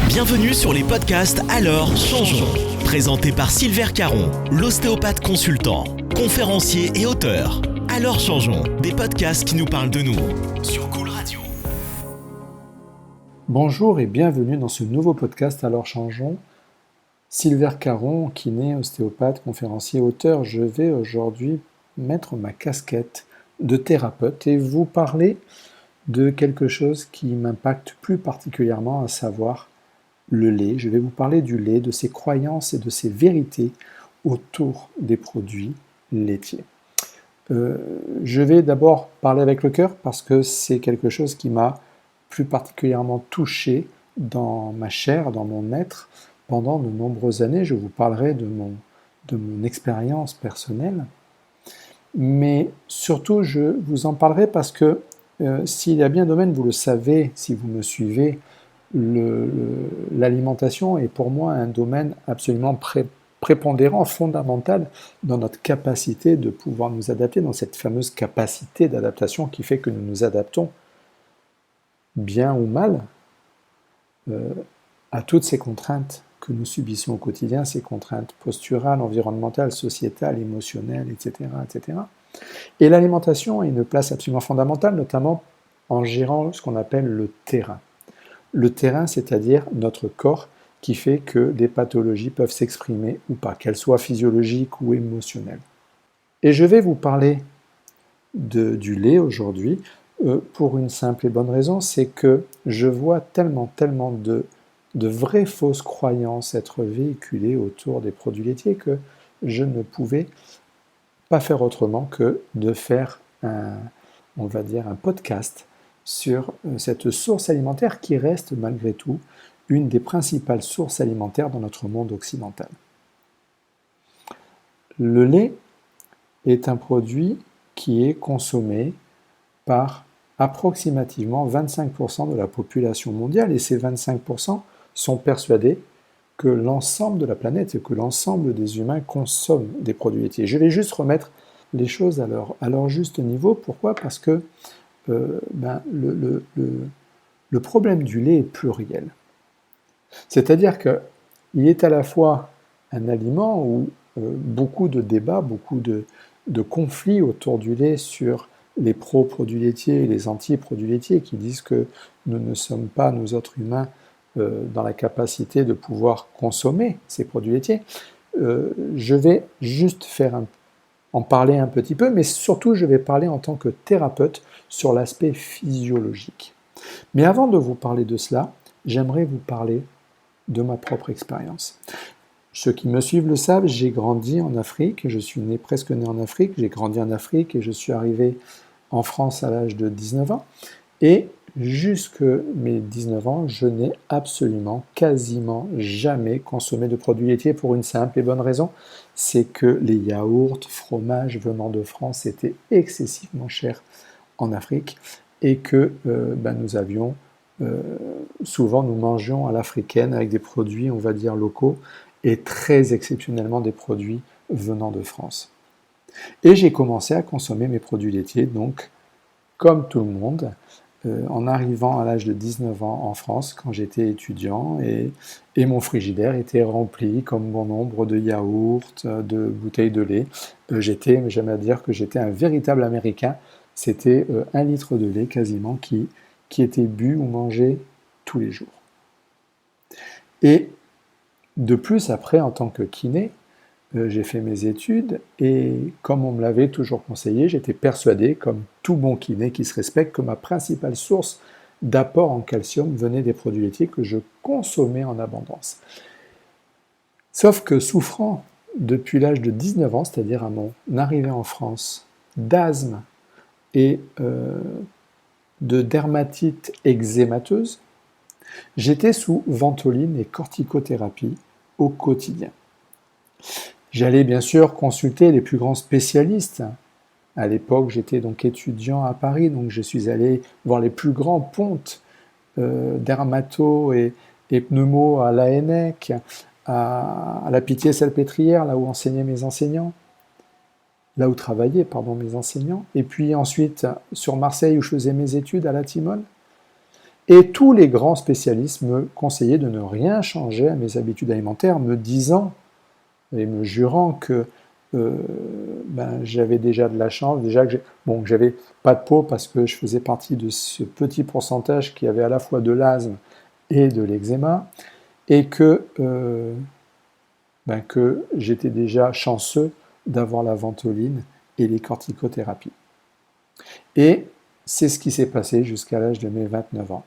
Bienvenue sur les podcasts Alors Changeons. Présenté par Silver Caron, l'ostéopathe consultant, conférencier et auteur. Alors Changeons, des podcasts qui nous parlent de nous. Sur Cool Radio. Bonjour et bienvenue dans ce nouveau podcast Alors Changeons. Silver Caron, kiné, ostéopathe, conférencier, auteur. Je vais aujourd'hui mettre ma casquette de thérapeute et vous parler de quelque chose qui m'impacte plus particulièrement, à savoir le lait. Je vais vous parler du lait, de ses croyances et de ses vérités autour des produits laitiers. Je vais d'abord parler avec le cœur parce que c'est quelque chose qui m'a plus particulièrement touché dans ma chair, dans mon être, pendant de nombreuses années. Je vous parlerai de mon expérience personnelle, mais surtout je vous en parlerai parce que s'il y a bien un domaine, vous le savez, si vous me suivez, l'alimentation est pour moi un domaine absolument prépondérant, fondamental dans notre capacité de pouvoir nous adapter, dans cette fameuse capacité d'adaptation qui fait que nous nous adaptons bien ou mal à toutes ces contraintes que nous subissons au quotidien, ces contraintes posturales, environnementales, sociétales, émotionnelles, etc., etc. Et l'alimentation a une place absolument fondamentale, notamment en gérant ce qu'on appelle le terrain. Le terrain, c'est-à-dire notre corps qui fait que des pathologies peuvent s'exprimer ou pas, qu'elles soient physiologiques ou émotionnelles. Et je vais vous parler du lait aujourd'hui pour une simple et bonne raison, c'est que je vois tellement de vraies fausses croyances être véhiculées autour des produits laitiers que je ne pouvais pas faire autrement que de faire un podcast sur cette source alimentaire qui reste malgré tout une des principales sources alimentaires dans notre monde occidental. Le lait est un produit qui est consommé par approximativement 25% de la population mondiale et ces 25% sont persuadés que l'ensemble de la planète, que l'ensemble des humains consomment des produits laitiers. Je vais juste remettre les choses à leur juste niveau. Pourquoi ? Parce que le problème du lait est pluriel. C'est-à-dire qu'il est à la fois un aliment où beaucoup de débats, beaucoup de conflits autour du lait sur les pro-produits laitiers et les anti-produits laitiers qui disent que nous ne sommes pas, nous autres humains, dans la capacité de pouvoir consommer ces produits laitiers. Je vais juste en parler un petit peu, mais surtout je vais parler en tant que thérapeute sur l'aspect physiologique. Mais avant de vous parler de cela, j'aimerais vous parler de ma propre expérience. Ceux qui me suivent le savent, j'ai grandi en Afrique, je suis presque né en Afrique, j'ai grandi en Afrique et je suis arrivé en France à l'âge de 19 ans. Et jusque mes 19 ans, je n'ai absolument, quasiment jamais consommé de produits laitiers pour une simple et bonne raison, c'est que les yaourts, fromages venant de France étaient excessivement chers en Afrique et que nous mangions à l'africaine avec des produits, on va dire, locaux et très exceptionnellement des produits venant de France. Et j'ai commencé à consommer mes produits laitiers, donc comme tout le monde, en arrivant à l'âge de 19 ans en France, quand j'étais étudiant, et mon frigidaire était rempli comme bon nombre de yaourts, de bouteilles de lait. J'aime à dire que j'étais un véritable Américain. C'était 1 litre de lait quasiment qui était bu ou mangé tous les jours. Et de plus, après, en tant que kiné, j'ai fait mes études et comme on me l'avait toujours conseillé, j'étais persuadé, comme tout bon kiné qui se respecte, que ma principale source d'apport en calcium venait des produits laitiers que je consommais en abondance. Sauf que souffrant depuis l'âge de 19 ans, c'est-à-dire à mon arrivée en France, d'asthme et de dermatite eczémateuse, j'étais sous ventoline et corticothérapie au quotidien. J'allais bien sûr consulter les plus grands spécialistes. À l'époque, j'étais donc étudiant à Paris, donc je suis allé voir les plus grands pontes dermato et pneumo à l'ANEC, à la Pitié-Salpêtrière, là où enseignaient mes enseignants, là où travaillaient mes enseignants, et puis ensuite sur Marseille où je faisais mes études à la Timone. Et tous les grands spécialistes me conseillaient de ne rien changer à mes habitudes alimentaires, me disant et me jurant que j'avais déjà de la chance, déjà que j'avais pas de peau parce que je faisais partie de ce petit pourcentage qui avait à la fois de l'asthme et de l'eczéma, et que j'étais déjà chanceux d'avoir la ventoline et les corticothérapies. Et c'est ce qui s'est passé jusqu'à l'âge de mes 29 ans.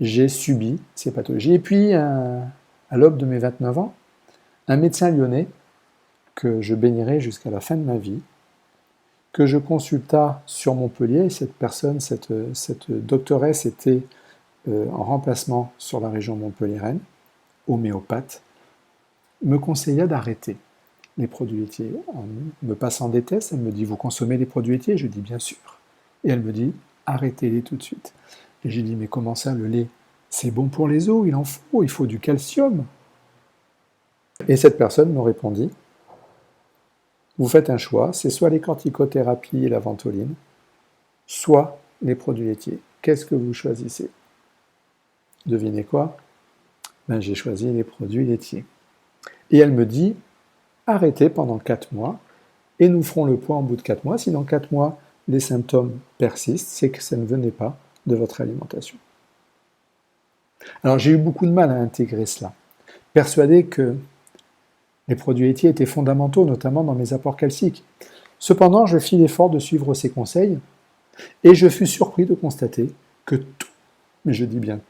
J'ai subi ces pathologies. Et puis, à l'aube de mes 29 ans, un médecin lyonnais que je bénirai jusqu'à la fin de ma vie, que je consulta sur Montpellier, cette personne, cette doctoresse était en remplacement sur la région montpelliéraine, homéopathe, me conseilla d'arrêter les produits laitiers. En me passant des tests, elle me dit « Vous consommez des produits laitiers ?» Je dis « Bien sûr ». Et elle me dit « Arrêtez-les tout de suite ». Et j'ai dit « Mais comment ça, le lait? C'est bon pour les os, il faut du calcium ». Et cette personne me répondit « Vous faites un choix, c'est soit les corticothérapies et la ventoline, soit les produits laitiers. Qu'est-ce que vous choisissez ?» Devinez quoi? J'ai choisi les produits laitiers. Et elle me dit « Arrêtez pendant 4 mois et nous ferons le point au bout de 4 mois. Si dans 4 mois, les symptômes persistent, c'est que ça ne venait pas de votre alimentation. » Alors j'ai eu beaucoup de mal à intégrer cela, persuadé que les produits laitiers étaient fondamentaux, notamment dans mes apports calciques. Cependant, je fis l'effort de suivre ces conseils et je fus surpris de constater que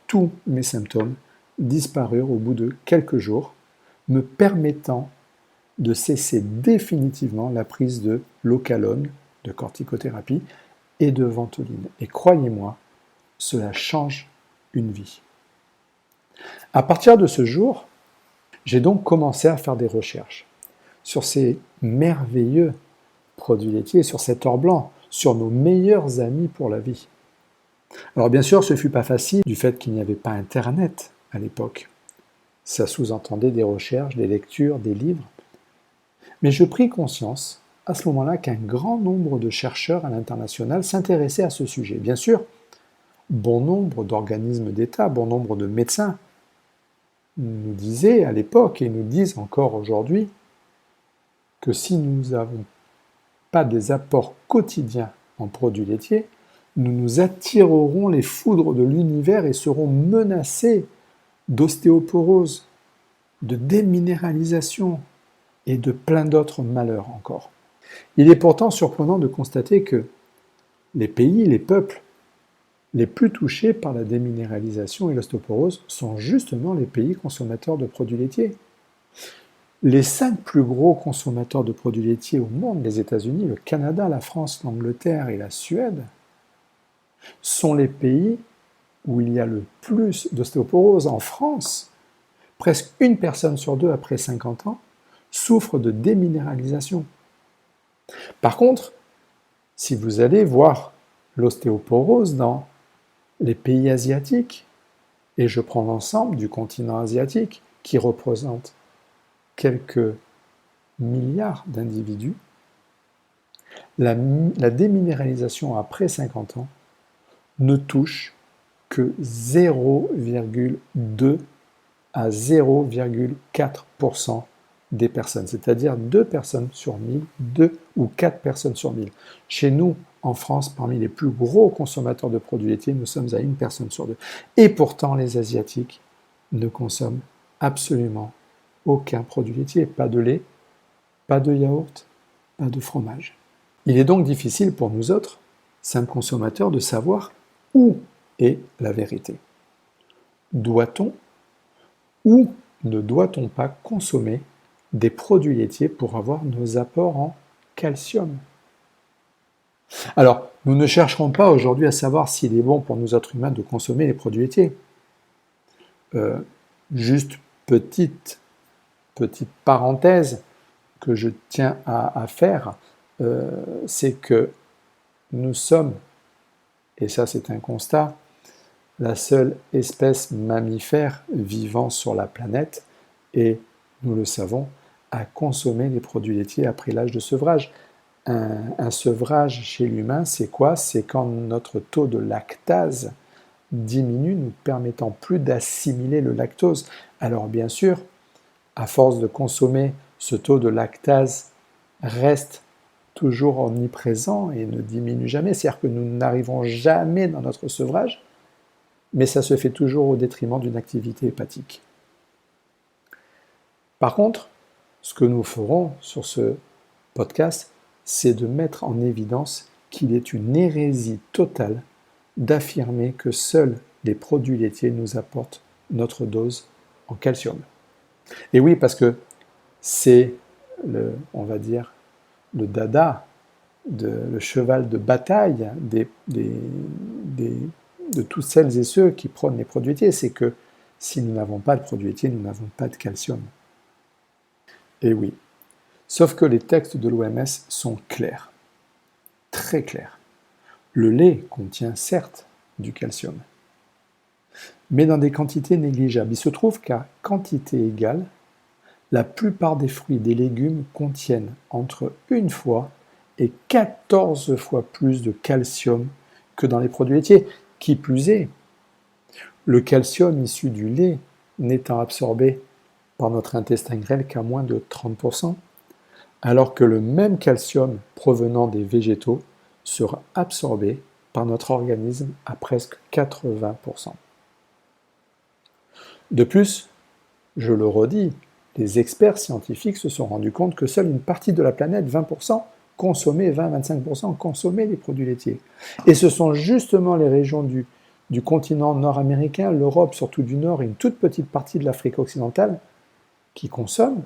tous mes symptômes disparurent au bout de quelques jours, me permettant de cesser définitivement la prise de Localone, de corticothérapie et de ventoline. Et croyez-moi, cela change une vie. À partir de ce jour, j'ai donc commencé à faire des recherches sur ces merveilleux produits laitiers, sur cet or blanc, sur nos meilleurs amis pour la vie. Alors bien sûr, ce ne fut pas facile du fait qu'il n'y avait pas Internet à l'époque. Ça sous-entendait des recherches, des lectures, des livres. Mais je pris conscience à ce moment-là qu'un grand nombre de chercheurs à l'international s'intéressaient à ce sujet. Bien sûr, bon nombre d'organismes d'État, bon nombre de médecins nous disaient à l'époque et nous disent encore aujourd'hui que si nous n'avons pas des apports quotidiens en produits laitiers, nous nous attirerons les foudres de l'univers et serons menacés d'ostéoporose, de déminéralisation et de plein d'autres malheurs encore. Il est pourtant surprenant de constater que les pays, les peuples les plus touchés par la déminéralisation et l'ostéoporose sont justement les pays consommateurs de produits laitiers. Les 5 plus gros consommateurs de produits laitiers au monde, les États-Unis, le Canada, la France, l'Angleterre et la Suède, sont les pays où il y a le plus d'ostéoporose. En France, presque 1 personne sur 2 après 50 ans souffre de déminéralisation. Par contre, si vous allez voir l'ostéoporose dans les pays asiatiques, et je prends l'ensemble du continent asiatique qui représente quelques milliards d'individus, la déminéralisation après 50 ans ne touche que 0,2 à 0,4% des personnes, c'est-à-dire 2 personnes sur 1000, 2 ou 4 personnes sur 1000. Chez nous, en France, parmi les plus gros consommateurs de produits laitiers, nous sommes à 1 personne sur 2. Et pourtant, les Asiatiques ne consomment absolument aucun produit laitier. Pas de lait, pas de yaourt, pas de fromage. Il est donc difficile pour nous autres, simples consommateurs, de savoir où est la vérité. Doit-on ou ne doit-on pas consommer des produits laitiers pour avoir nos apports en calcium? Alors, nous ne chercherons pas aujourd'hui à savoir s'il est bon pour nous autres humains de consommer les produits laitiers. Juste petite parenthèse que je tiens à faire, c'est que nous sommes, et ça c'est un constat, la seule espèce mammifère vivant sur la planète, et nous le savons, à consommer les produits laitiers après l'âge de sevrage. Un sevrage chez l'humain, c'est quoi? C'est quand notre taux de lactase diminue, nous permettant plus d'assimiler le lactose. Alors bien sûr, à force de consommer, ce taux de lactase reste toujours omniprésent et ne diminue jamais. C'est-à-dire que nous n'arrivons jamais dans notre sevrage, mais ça se fait toujours au détriment d'une activité hépatique. Par contre, ce que nous ferons sur ce podcast, c'est de mettre en évidence qu'il est une hérésie totale d'affirmer que seuls les produits laitiers nous apportent notre dose en calcium. Et oui, parce que c'est on va dire, le dada, le cheval de bataille de toutes celles et ceux qui prônent les produits laitiers, c'est que si nous n'avons pas de produits laitiers, nous n'avons pas de calcium. Et oui, sauf que les textes de l'OMS sont clairs, très clairs. Le lait contient certes du calcium, mais dans des quantités négligeables. Il se trouve qu'à quantité égale, la plupart des fruits et des légumes contiennent entre 1 fois et 14 fois plus de calcium que dans les produits laitiers. Qui plus est, le calcium issu du lait n'étant absorbé par notre intestin grêle qu'à moins de 30%, alors que le même calcium provenant des végétaux sera absorbé par notre organisme à presque 80%. De plus, je le redis, les experts scientifiques se sont rendus compte que seule une partie de la planète, 20%, consommait 20-25% consommait les produits laitiers. Et ce sont justement les régions du continent nord-américain, l'Europe, surtout du Nord, et une toute petite partie de l'Afrique occidentale qui consomment.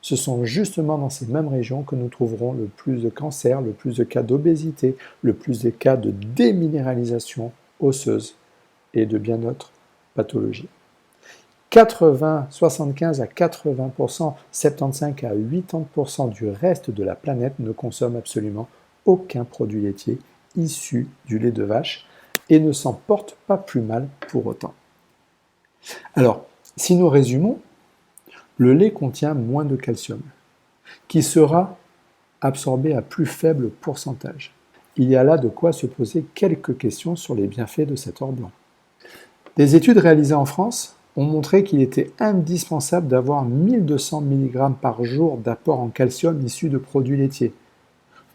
Ce sont justement dans ces mêmes régions que nous trouverons le plus de cancers, le plus de cas d'obésité, le plus de cas de déminéralisation osseuse et de bien d'autres pathologies. 75 à 80%, 75 à 80% du reste de la planète ne consomme absolument aucun produit laitier issu du lait de vache et ne s'en porte pas plus mal pour autant. Alors, si nous résumons, le lait contient moins de calcium, qui sera absorbé à plus faible pourcentage. Il y a là de quoi se poser quelques questions sur les bienfaits de cet or blanc. Des études réalisées en France ont montré qu'il était indispensable d'avoir 1200 mg par jour d'apport en calcium issu de produits laitiers.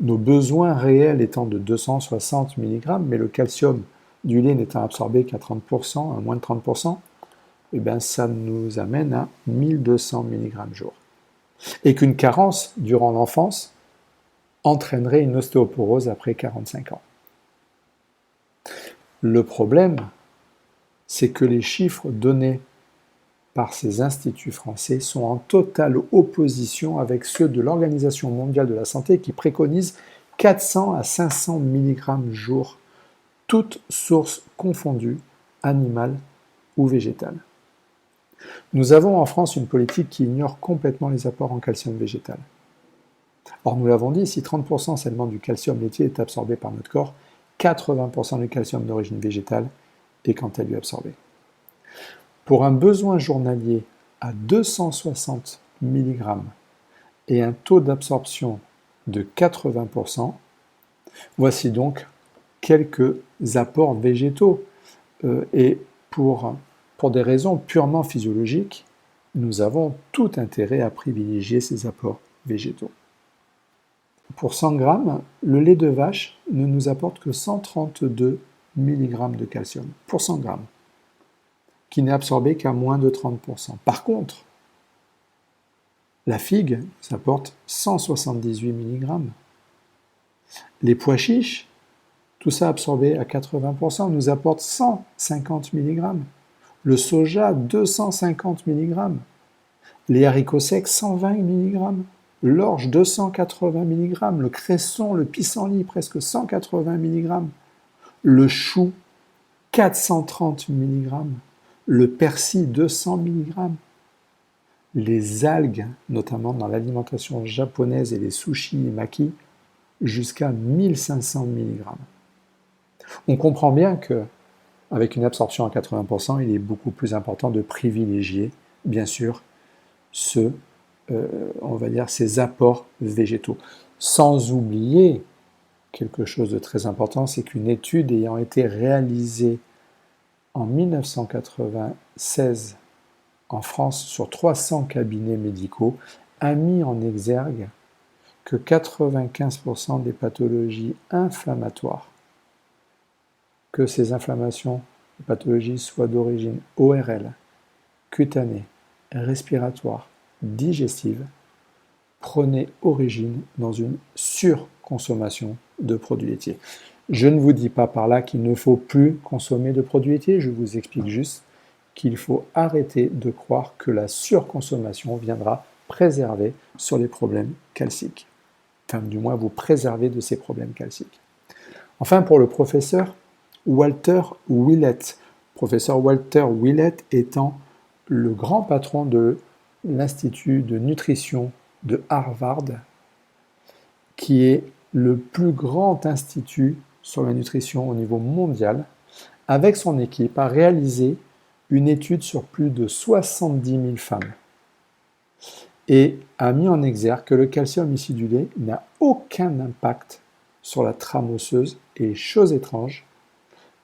Nos besoins réels étant de 260 mg, mais le calcium du lait n'étant absorbé qu'à 30%, à moins de 30%, eh bien ça nous amène à 1200 mg jour. Et qu'une carence durant l'enfance entraînerait une ostéoporose après 45 ans. Le problème, c'est que les chiffres donnés par ces instituts français sont en totale opposition avec ceux de l'Organisation mondiale de la santé qui préconise 400 à 500 mg jour, toutes sources confondues, animales ou végétales. Nous avons en France une politique qui ignore complètement les apports en calcium végétal. Or, nous l'avons dit, si 30% seulement du calcium laitier est absorbé par notre corps, 80% du calcium d'origine végétale est quant à lui absorbé. Pour un besoin journalier à 260 mg et un taux d'absorption de 80%, voici donc quelques apports végétaux. Et pour des raisons purement physiologiques, nous avons tout intérêt à privilégier ces apports végétaux. Pour 100 g, le lait de vache ne nous apporte que 132 mg de calcium, pour 100 g, qui n'est absorbé qu'à moins de 30%. Par contre, la figue nous apporte 178 mg. Les pois chiches, tout ça absorbé à 80%, nous apporte 150 mg. Le soja, 250 mg. Les haricots secs, 120 mg. L'orge, 280 mg. Le cresson, le pissenlit, presque 180 mg. Le chou, 430 mg. Le persil, 200 mg. Les algues, notamment dans l'alimentation japonaise et les sushis et makis, jusqu'à 1500 mg. On comprend bien qu'avec une absorption à 80%, il est beaucoup plus important de privilégier, bien sûr, ces apports végétaux. Sans oublier quelque chose de très important, c'est qu'une étude ayant été réalisée en 1996, en France, sur 300 cabinets médicaux, a mis en exergue que 95% des pathologies inflammatoires, que ces inflammations, les pathologies soient d'origine ORL, cutanée, respiratoire, digestive, prenaient origine dans une surconsommation de produits laitiers. Je ne vous dis pas par là qu'il ne faut plus consommer de produits laitiers, je vous explique juste qu'il faut arrêter de croire que la surconsommation viendra préserver sur les problèmes calciques. Enfin, du moins, vous préserver de ces problèmes calciques. Enfin, pour le professeur Walter Willett, professeur Walter Willett étant le grand patron de l'Institut de nutrition de Harvard, qui est le plus grand institut sur la nutrition au niveau mondial, avec son équipe, a réalisé une étude sur plus de 70 000 femmes et a mis en exergue que le calcium issu du lait n'a aucun impact sur la trame osseuse et, chose étrange,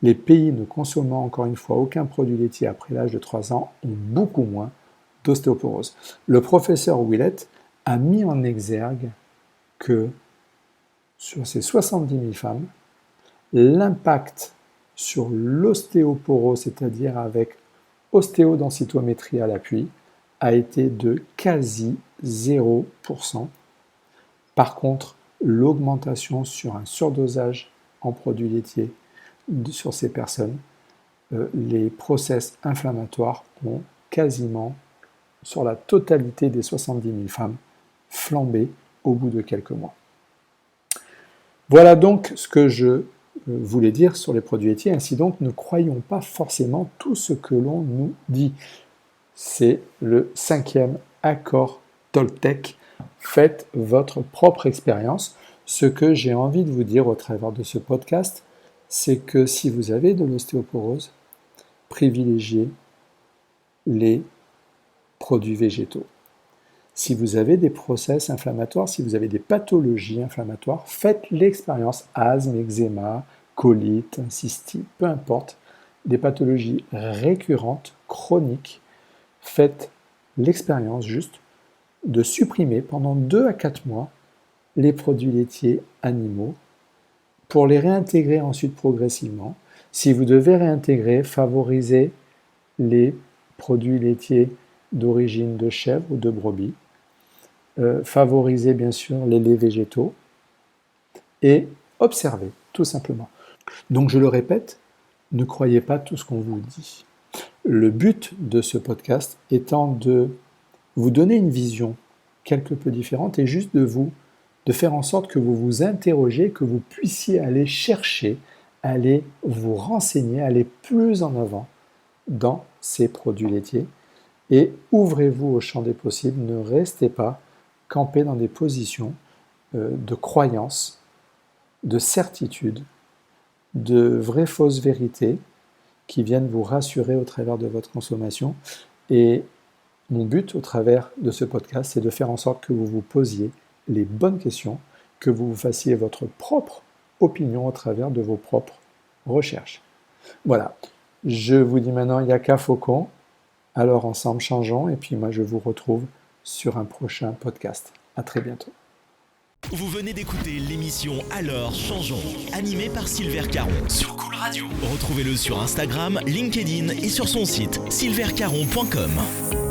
les pays ne consommant encore une fois aucun produit laitier après l'âge de 3 ans ont beaucoup moins d'ostéoporose. Le professeur Willett a mis en exergue que sur ces 70 000 femmes, l'impact sur l'ostéoporose, c'est-à-dire avec ostéodensitométrie à l'appui, a été de quasi 0%. Par contre, l'augmentation sur un surdosage en produits laitiers sur ces personnes, les process inflammatoires ont quasiment, sur la totalité des 70 000 femmes, flambé au bout de quelques mois. Voilà donc ce que je voulais dire sur les produits laitiers. Ainsi donc, ne croyons pas forcément tout ce que l'on nous dit. C'est le 5e accord Toltec. Faites votre propre expérience. Ce que j'ai envie de vous dire au travers de ce podcast, c'est que si vous avez de l'ostéoporose, privilégiez les produits végétaux. Si vous avez des process inflammatoires, si vous avez des pathologies inflammatoires, faites l'expérience asthme, eczéma, colite, cystite, peu importe, des pathologies récurrentes, chroniques, faites l'expérience juste de supprimer pendant 2 à 4 mois les produits laitiers animaux pour les réintégrer ensuite progressivement. Si vous devez réintégrer, favorisez les produits laitiers d'origine de chèvre ou de brebis. Favorisez bien sûr les laits végétaux et observez tout simplement. Donc je le répète, ne croyez pas tout ce qu'on vous dit. Le but de ce podcast étant de vous donner une vision quelque peu différente et juste de faire en sorte que vous vous interrogez, que vous puissiez aller chercher, aller vous renseigner, aller plus en avant dans ces produits laitiers et ouvrez-vous au champ des possibles, ne restez pas campé dans des positions de croyance, de certitude, de vraies fausses vérités qui viennent vous rassurer au travers de votre consommation. Et mon but au travers de ce podcast, c'est de faire en sorte que vous vous posiez les bonnes questions, que vous vous fassiez votre propre opinion au travers de vos propres recherches. Voilà, je vous dis maintenant Yaka Faucon, alors ensemble changeons, et puis moi je vous retrouve sur un prochain podcast. À très bientôt. Vous venez d'écouter l'émission Alors changeons, animée par Silver Caron sur Cool Radio. Retrouvez-le sur Instagram, LinkedIn et sur son site silvercaron.com.